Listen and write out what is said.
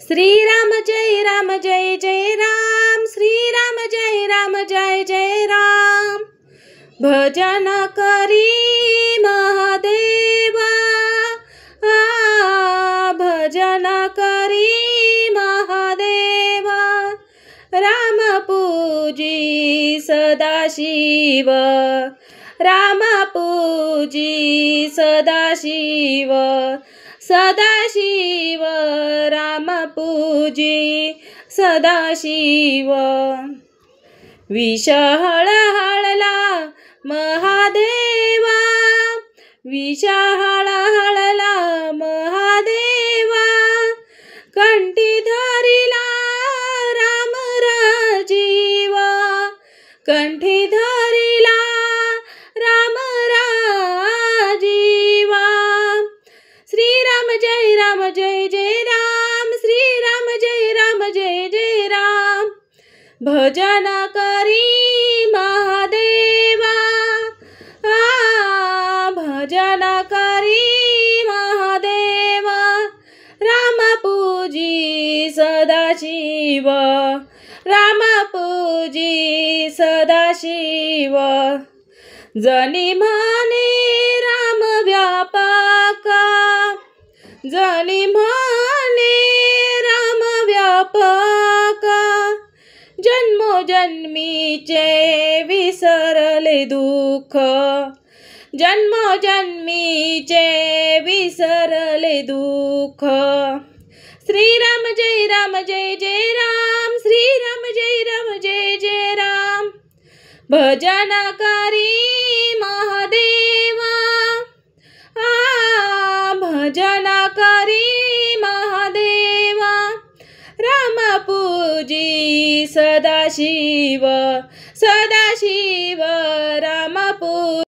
श्रीराम जय जय राम, श्रीराम जय जय राम। भजन करी महादेवा, भजन करी महादेवा। राम पूजी सदाशिव, राम पूजी सदाशिव, सदाशिव राम पूजी सदाशिव। विष हळहळला महादेवा, विष हळहळला महादेवा। कंठी धरिला राम राजीव, कंठी धरिला राम राजीवा। श्रीराम जय जय राम, श्रीराम जय जय राम। भजन करी महादेवा, भजन करी महादेवा। राम पूजी सदाशिव, राम पूजी सदाशिव। जनी म्हणे राम व्यापका, जनी म्हणे राम व्यापका। जन्मोजन्मीचे विसरले दुःख, जन्मोजन्मीचे विसरले दुःख। श्रीराम जय जय राम, श्रीराम जय जय राम। भजन करी महादेवा, भजन करी महादेवा। राम पूजी सदाशिव, सदाशिव